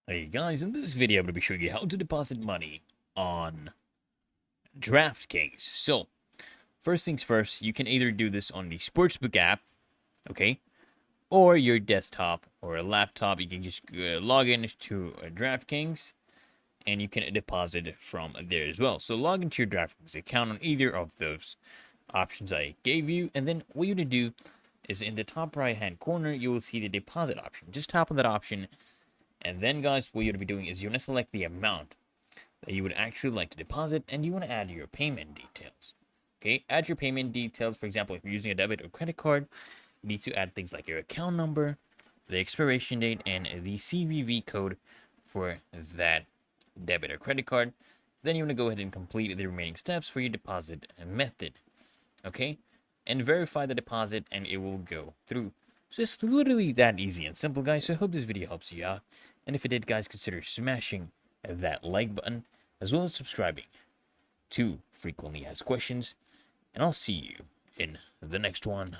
Hey guys, in this video I'm going to be showing you how to deposit money on Draftkings. So, first things first, you can either do this on the Sportsbook app, okay, or your desktop or a laptop. You can just log in to Draftkings and you can deposit from there as well. So log into your Draftkings account on either of those options I gave you, and then what you're going to do is in the top right hand corner you will see the deposit option. Just tap on that option. And then, guys, what you're going to be doing is you want to select the amount that you would actually like to deposit, and you want to add your payment details. Okay, add your payment details. For example, if you're using a debit or credit card, you need to add things like your account number, the expiration date, and the CVV code for that debit or credit card. Then you want to go ahead and complete the remaining steps for your deposit method. Okay, and verify the deposit, and it will go through. So it's literally that easy and simple, guys. So I hope this video helps you out. And if it did, guys, consider smashing that like button, as well as subscribing to Frequently Asked Questions. And I'll see you in the next one.